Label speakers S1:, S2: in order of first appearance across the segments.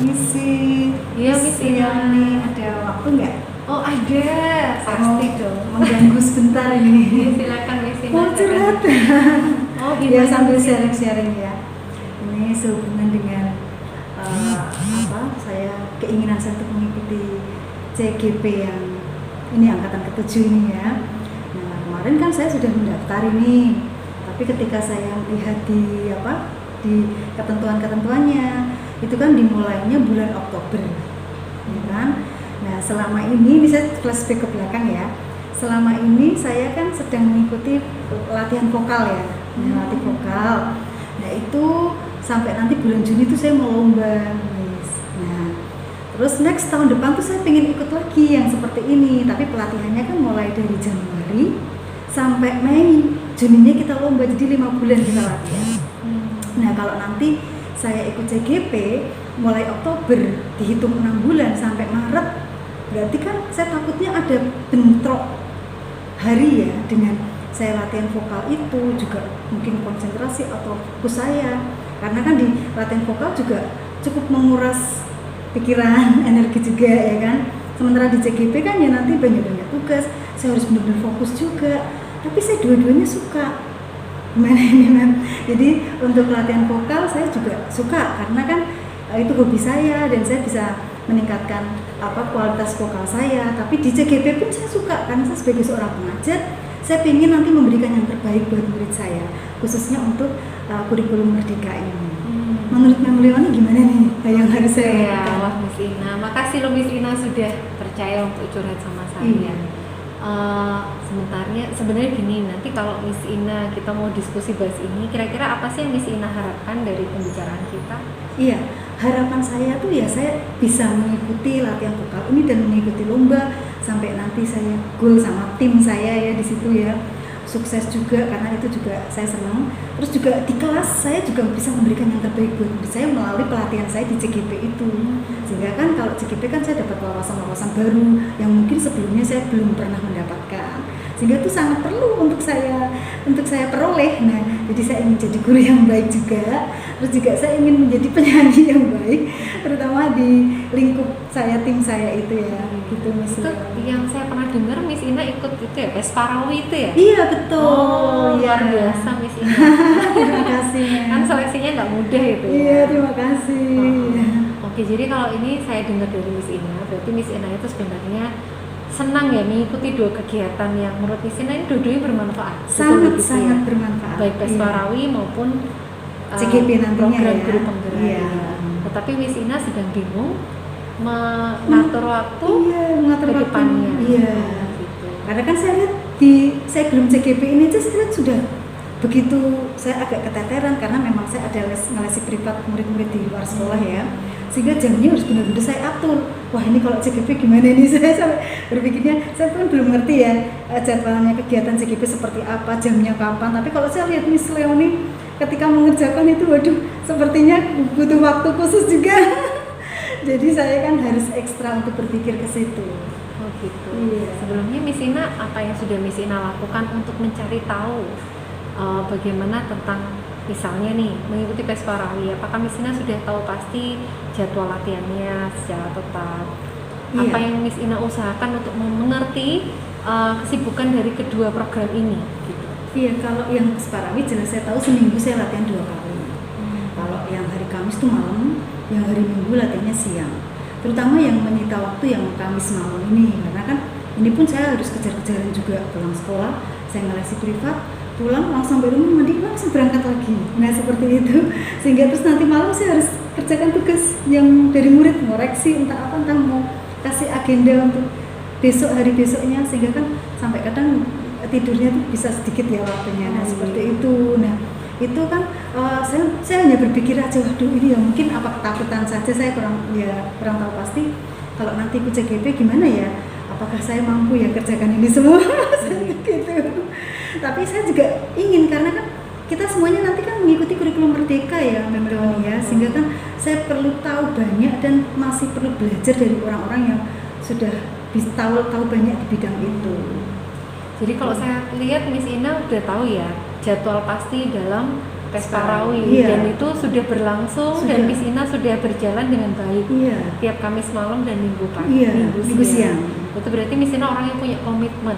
S1: Misi.
S2: Iya, Miss Ina.
S1: Ada waktu nggak?
S2: Oh ada, pasti dong.
S1: Mengganggu sebentar ini.
S2: Silakan Miss Ina.
S1: Mau curhat?
S2: Oh
S1: Ya
S2: gimana?
S1: sambil
S2: Miss Ina?
S1: sharing-sharing ya. Ini sehubungan dengan saya keinginan saya untuk mengikuti CGP yang ini angkatan ke-7 ini ya. Nah kemarin kan saya sudah mendaftar ini, tapi ketika saya lihat di ketentuan-ketentuannya itu kan dimulainya bulan Oktober, ya kan? Nah selama ini saya flashback ke belakang ya. Selama ini saya kan sedang mengikuti latihan vokal ya, latih vokal. Nah itu sampai nanti bulan Juni itu saya mau lomba. Nah terus next tahun depan tuh saya pengen ikut lagi yang seperti ini, tapi pelatihannya kan mulai dari Januari sampai Mei. Juninya kita lomba, jadi 5 bulan kita latihan. Nah kalau nanti saya ikut CGP mulai Oktober dihitung 6 bulan sampai Maret, berarti kan saya takutnya ada bentrok hari ya dengan saya latihan vokal itu, juga mungkin konsentrasi atau fokus saya, karena kan di latihan vokal juga cukup menguras pikiran, energi juga ya kan. Sementara di CGP kan ya nanti banyak-banyak tugas, saya harus benar-benar fokus juga, tapi saya dua-duanya suka. Gimana ini Mem? Jadi untuk latihan vokal saya juga suka karena kan itu hobi saya dan saya bisa meningkatkan kualitas vokal saya. Tapi di CGP pun saya suka karena saya sebagai seorang pengajar, saya ingin nanti memberikan yang terbaik buat murid saya, khususnya untuk kurikulum Merdeka ini. Menurut Mem Leoni gimana nih yang harus saya lakukan?
S2: Wah Miss Ina, makasih loh Miss Ina sudah percaya untuk curhat sama saya. Sebenarnya gini, nanti kalau Miss Ina kita mau diskusi bahas ini, kira-kira apa sih yang Miss Ina harapkan dari pembicaraan kita?
S1: Iya, harapan saya tuh ya saya bisa mengikuti latihan vokal ini dan mengikuti lomba sampai nanti saya goal sama tim saya ya di situ ya, sukses juga karena itu juga saya senang. Terus juga di kelas saya juga bisa memberikan yang terbaik buat murid saya melalui pelatihan saya di CGP itu. Sehingga kan kalau CGP kan saya dapat wawasan-wawasan baru yang mungkin sebelumnya saya belum pernah mendapatkan. Sehingga itu sangat perlu untuk saya peroleh. Nah, jadi saya ingin jadi guru yang baik juga. Terus juga saya ingin menjadi penyanyi yang baik, terutama di lingkup saya, tim saya itu ya, gitu Miss.
S2: Itu yang saya pernah dengar Miss Ina ikut itu ya, Pesparawi itu ya?
S1: Iya betul.
S2: Oh, luar biasa Miss Ina.
S1: Terima kasih.
S2: Kan seleksinya nggak mudah itu ya.
S1: Iya, terima kasih.
S2: Oke, jadi kalau ini saya dengar dari Miss Ina, berarti Miss Ina itu sebenarnya senang ya mengikuti dua kegiatan yang menurut Miss Ina ini dua-duanya bermanfaat.
S1: Sangat bermanfaat.
S2: Baik Pesparawi maupun
S1: CGP nantinya
S2: program
S1: ya.
S2: guru penggerak.
S1: Iya.
S2: Tetapi Miss Ina sedang bingung mengatur waktu
S1: mengatur
S2: ke depannya.
S1: Iya.
S2: Gitu.
S1: Karena kan saya lihat saya belum CGP ini aja saya lihat sudah begitu, saya agak keteteran karena memang saya ada ngelesi privat murid-murid di luar sekolah ya, sehingga jamnya harus benar-benar saya atur. Wah ini kalau CGP gimana nih, saya sampai berpikirnya saya pun belum ngerti ya jadwalnya kegiatan CGP seperti apa, jamnya kapan. Tapi kalau saya lihat Miss Leoni ketika mengerjakan itu, waduh sepertinya butuh waktu khusus juga. Jadi saya kan harus ekstra untuk berpikir ke situ.
S2: Oh gitu.
S1: Iya.
S2: Sebelumnya Miss Ina, apa yang sudah Miss Ina lakukan untuk mencari tahu bagaimana tentang misalnya nih mengikuti Pesparawi? Apakah Miss Ina sudah tahu pasti jadwal latihannya secara tetap?
S1: Iya.
S2: Apa yang Miss Ina usahakan untuk mengerti kesibukan dari kedua program ini? Gitu.
S1: Iya, kalau yang Pesparawi jelas saya tahu seminggu saya latihan 2 kali. Kalau yang hari Kamis itu malam, yang hari Minggu latihannya siang. Terutama yang menyita waktu yang Kamis malam ini, karena kan ini pun saya harus kejar-kejaran juga pulang sekolah, saya ngelesi privat, pulang langsung sampai rumah mandi langsung berangkat lagi. Nah seperti itu, sehingga terus nanti malam saya harus kerjakan tugas yang dari murid, ngoreksi entah apa, entah mau kasih agenda untuk besok, hari besoknya, sehingga kan sampai kadang tidurnya tuh bisa sedikit ya waktunya. Nah seperti itu. Nah itu kan saya hanya berpikir aja, waduh ini ya mungkin apa ketakutan saja, saya kurang tahu pasti kalau nanti ikut CGP gimana ya, apakah saya mampu ya kerjakan ini semua. Gitu. Tapi saya juga ingin, karena kan kita semuanya nanti kan mengikuti kurikulum Merdeka ya Mem Leoni ya, sehingga kan saya perlu tahu banyak dan masih perlu belajar dari orang-orang yang sudah tahu banyak di bidang itu.
S2: Jadi kalau saya lihat Miss Ina udah tahu ya jadwal pasti dalam Pesparawi
S1: Iya.
S2: dan itu sudah berlangsung
S1: Sudah.
S2: dan Miss Ina sudah berjalan dengan baik
S1: Iya.
S2: tiap Kamis malam dan Minggu pagi,
S1: Iya, Minggu siang.
S2: Itu berarti Miss Ina orang yang punya komitmen.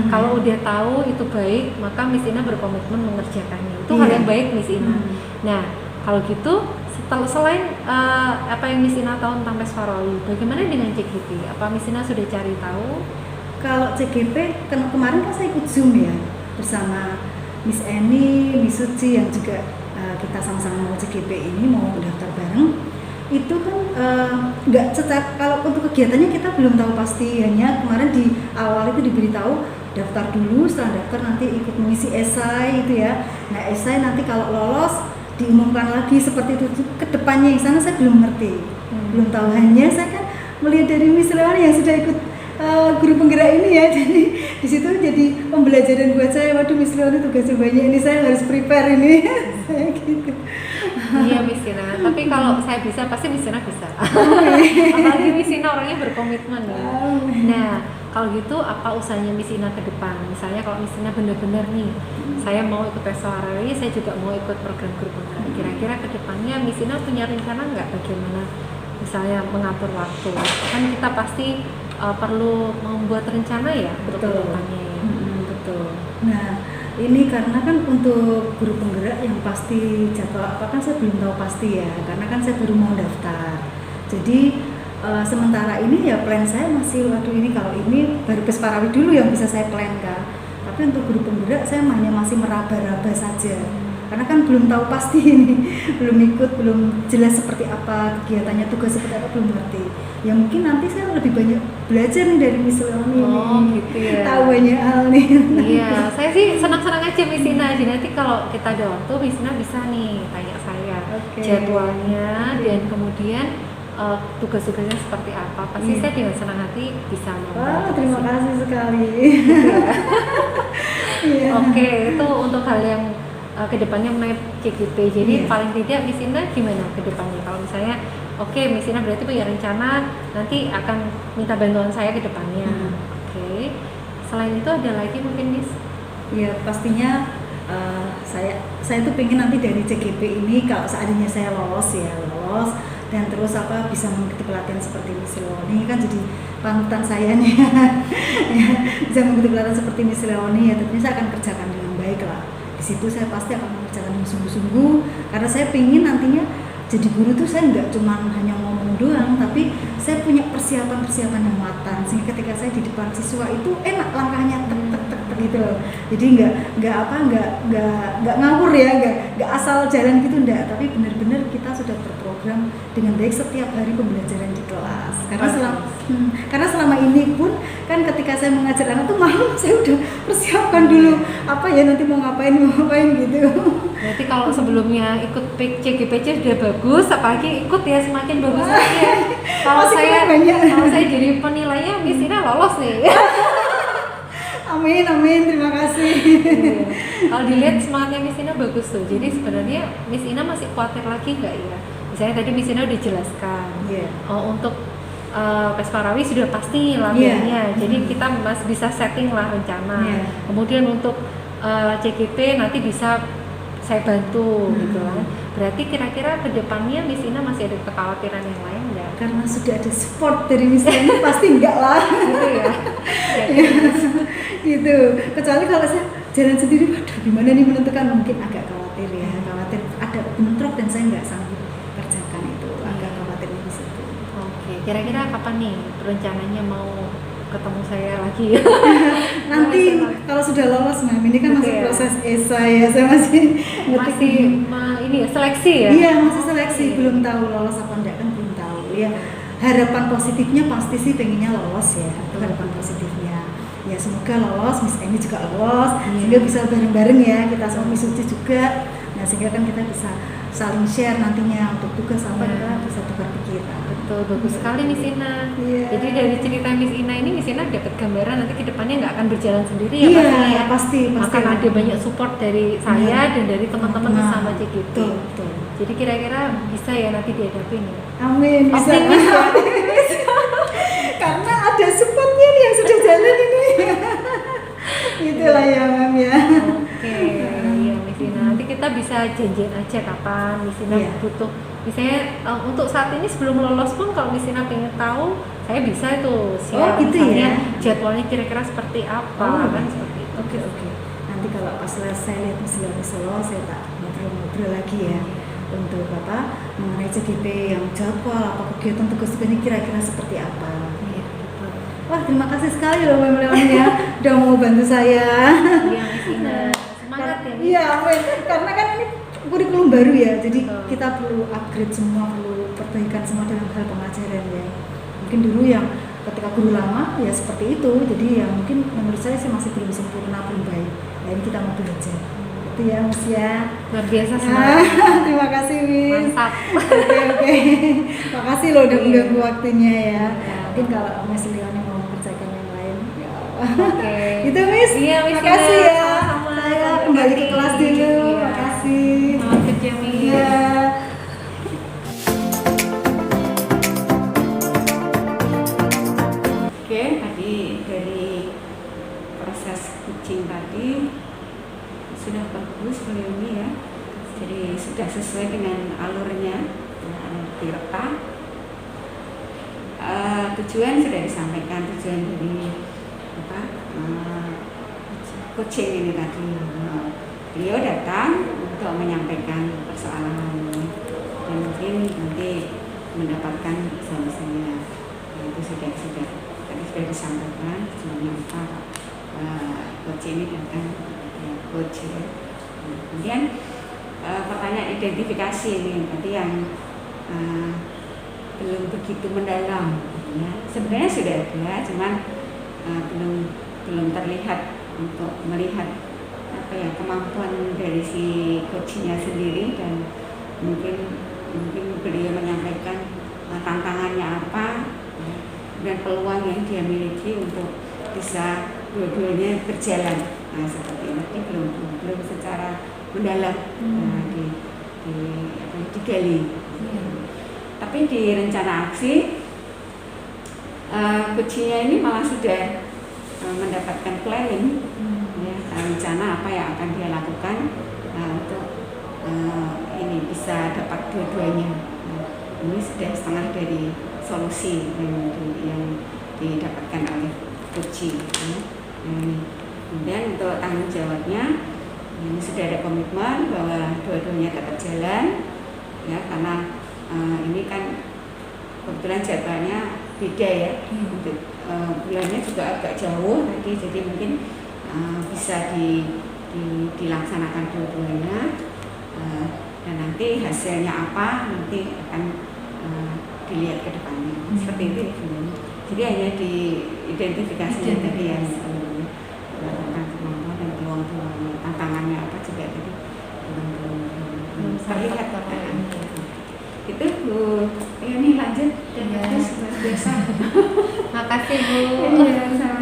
S2: Kalau udah tahu itu baik, maka Miss Ina berkomitmen mengerjakannya. Itu hal
S1: Iya.
S2: yang baik Miss Ina.
S1: Hmm.
S2: Nah, kalau gitu selain apa yang Miss Ina tahu tentang Pesparawi, bagaimana dengan CGP? Apa Miss Ina sudah cari tahu?
S1: Kalau CGP kemarin kan saya ikut Zoom ya bersama Miss Eni, Miss Suci yang juga kita sama-sama mau CGP ini mau daftar bareng. Itu kan nggak kalau untuk kegiatannya kita belum tahu pasti, hanya kemarin di awal itu diberitahu daftar dulu, setelah daftar nanti ikut mengisi esai itu ya. Nah esai nanti kalau lolos diumumkan lagi seperti itu. Kedepannya yang sana saya belum ngerti, belum tahu, hanya saya kan melihat dari Miss Leoni yang sudah ikut guru penggerak ini ya, jadi di situ jadi pembelajaran buat saya. Waduh, Miss Leoni tugasnya banyak ini, saya harus prepare ini. Saya gitu.
S2: Iya Miss Ina, tapi kalau saya bisa pasti Miss Ina bisa. Apalagi Miss Ina orangnya berkomitmen ya. Nah kalau gitu apa usahanya Miss Ina ke depan? Misalnya kalau Miss Ina benar-benar nih, saya mau ikut Pesparawi, saya juga mau ikut program guru penggerak. Kira-kira ke depannya Miss Ina punya rencana nggak bagaimana? Misalnya mengatur waktu, kan kita pasti perlu membuat rencana ya untuk
S1: Betul.
S2: kedepannya ya.
S1: Betul. Nah ini karena kan untuk guru penggerak yang pasti jadwal apa kan saya belum tahu pasti ya, karena kan saya baru mau daftar. Jadi sementara ini ya plan saya masih, waduh ini kalau ini baru Pesparawi dulu yang bisa saya plan kan. Tapi untuk guru penggerak saya hanya masih meraba-raba saja. Karena kan belum tahu pasti ini, belum ikut, belum jelas seperti apa kegiatannya, tugas seperti apa, belum ngerti. Ya mungkin nanti saya lebih banyak belajar nih dari Miss Leoni
S2: Oh
S1: ini.
S2: gitu ya.
S1: Tahu banyak hal nih.
S2: Iya, saya sih senang-senang aja Miss Ina. Jadi nanti kalau kita ada waktu, Miss Ina bisa nih tanya saya jadwalnya dan kemudian tugas-tugasnya seperti apa. Pasti saya dengan senang hati bisa membantu.
S1: Wah, terima kasih sekali. Iya.
S2: Oke, itu untuk hal yang kedepannya mengenai CGP. Jadi
S1: Iya.
S2: paling tidak Miss Ina gimana kedepannya? Kalau misalnya, oke, Miss Ina berarti punya rencana nanti akan minta bantuan saya ke depannya. Oke. Selain itu ada lagi mungkin Miss?
S1: Ya pastinya saya tuh pengen nanti dari CGP ini kalau seandainya saya lolos dan terus bisa mengikuti pelatihan seperti Miss Leoni kan jadi panutan saya nih. Ya, bisa mengikuti pelatihan seperti Miss Leoni ya tentunya saya akan kerjakan dengan baik lah. Di situ saya pasti akan mengerjakan dengan sungguh-sungguh karena saya pengen nantinya jadi guru tuh saya nggak cuma hanya ngomong doang, tapi saya punya persiapan yang matang sehingga ketika saya di depan siswa itu enak langkahnya tek gitu loh. Jadi nggak ngawur ya, nggak asal jalan gitu enggak, tapi benar-benar kita sudah terprogram dengan baik setiap hari pembelajaran di kelas. Karena selama ini pun kan ketika saya mengajar anak tuh malam saya udah persiapkan dulu apa ya nanti mau ngapain gitu.
S2: Berarti kalau sebelumnya ikut CGPC sudah bagus, apalagi ikut ya semakin bagus lagi ya. Kalau saya jadi penilainya Miss Ina lolos nih.
S1: Amin, terima kasih.
S2: Kalau dilihat semangatnya Miss Ina bagus tuh. Jadi sebenarnya Miss Ina masih khawatir lagi nggak ya? Misalnya tadi Miss Ina udah jelaskan. Untuk Pesparawi sudah pasti latihannya. Jadi kita masih bisa setting lah rencana. Kemudian untuk CGP nanti bisa saya bantu gitu kan. Berarti kira-kira ke depannya Miss Ina masih ada kekhawatiran yang lain enggak?
S1: Karena sudah ada support dari Miss Ina pasti enggak lah.
S2: Gitu ya.
S1: Gitu. Kecuali kalau saya jalan sendiri, waduh gimana nih menentukan, mungkin agak khawatir ada bentrok dan saya nggak sanggup kerjakan itu, agak khawatir di situ.
S2: Oke, kira-kira kapan nih rencananya mau ketemu saya lagi?
S1: Nanti kalau sudah lolos Ma'am, ini kan masih proses esai ya, saya masih
S2: ini ya seleksi ya?
S1: Iya, masih seleksi, belum tahu lolos apa enggak kan belum tahu ya. Harapan positifnya pasti sih pengennya lolos ya, itu harapan positifnya. Ya semoga lolos, Miss Eni juga lolos, sehingga bisa bareng-bareng ya kita sama Miss Suci juga. Nah sehingga kan kita bisa saling share nantinya untuk tugas apa kita bisa tukar pikiran.
S2: Betul, bagus sekali Miss Ina. Jadi dari cerita Miss Ina ini Miss Ina dapat gambaran nanti kedepannya nggak akan berjalan sendiri ya pastinya ya.
S1: Pasti.
S2: Akan ada banyak support dari saya dan dari teman-teman sesama CGP.
S1: Betul.
S2: Jadi kira-kira bisa ya nanti dihadapin ya.
S1: Amin. Bisa. Karena ada supportnya nih yang sudah jalan ini. Itulah ya Ma'am ya.
S2: Oke, iya Miss Sina. Nanti kita bisa janjian aja kapan Miss Sina
S1: Iya.
S2: butuh. Misalnya untuk saat ini sebelum lolos pun kalau Miss Sina pengen tahu, saya bisa itu share
S1: gitu
S2: misalnya
S1: ya?
S2: jadwalnya kira-kira seperti apa kan seperti itu.
S1: Oke. Nanti kalau pas saya lihat Miss Leoni Solo, saya tak ngobrol-ngobrol lagi ya untuk mengenai CGP yang jadwal, apa kegiatan tugas-tugasnya kira-kira seperti apa.
S2: Iya, gitu.
S1: Wah, terima kasih sekali loh Mbak Leoni ya, udah mau bantu saya.
S2: Iya, Miss Sina. Semangat ya. Miss.
S1: Iya, amin. Karena kan ini kurikulum baru ya, jadi
S2: Betul.
S1: kita perlu upgrade semua, perlu perbaikan semua dalam hal pengajaran ya. Mungkin dulu yang ketika guru lama ya seperti itu, jadi ya mungkin menurut saya sih masih belum sempurna, belum baik. Nah ini kita mau belajar. Itu ya Miss ya.
S2: Luar biasa semangat.
S1: Terima kasih Miss.
S2: Mantap.
S1: Oke. Makasih loh udah
S2: Iya.
S1: mengganggu waktunya ya.
S2: Iya.
S1: Mungkin kalau Miss Leoni mau mengerjakan yang lain, ya Allah.
S2: Oke.
S1: Itu Miss.
S2: Iya, Miss
S1: Makasih
S2: Ina.
S1: ya.
S2: Sama-sama.
S1: Saya kembali ke kelas dulu.
S2: Iya.
S1: Makasih.
S2: Selamat kerja, Miss.
S1: Iya.
S3: Oke, tadi dari proses coaching tadi sudah bagus beliau ini ya. Jadi sudah sesuai dengan alurnya, alur direkam. Tujuan sudah disampaikan, tujuan dari coaching ini tadi. Beliau datang untuk menyampaikan persoalan dan mungkin nanti mendapatkan solusinya. Itu sudah tadi sudah disampaikan sebenarnya apa coach ini datang ya, coach ya. Kemudian pertanyaan identifikasi ini tadi yang belum begitu mendalam ya. Sebenarnya sudah ada, cuman belum terlihat untuk melihat apa ya kemampuan dari si coachnya sendiri, dan mungkin beliau menyampaikan tantangannya apa ya, dan peluang yang dia miliki untuk bisa dua-duanya berjalan. Nah seperti ini belum secara mendalam digali. Tapi di rencana aksi coachnya ini malah sudah mendapatkan planning ya, rencana apa yang akan dia lakukan untuk ini bisa dapat dua-duanya. Ini sudah setengah dari solusi yang didapatkan oleh coach ya. Kemudian untuk tanggung jawabnya ini sudah ada komitmen bahwa dua-duanya tetap jalan ya, karena ini kan kebetulan jadwalnya beda ya. Bulannya juga agak jauh tadi, jadi mungkin bisa dilaksanakan dua-duanya, dan nanti hasilnya apa nanti akan dilihat ke depannya. Seperti itu ya. Jadi hanya diidentifikasinya tadi ya, tentang kemampuan dan peluang-peluangnya, tantangannya apa juga tadi belum terlihat itu Bu. Ya nih lanjut dan terus luar biasa.
S2: Makasih Bu.
S3: Iya, sama.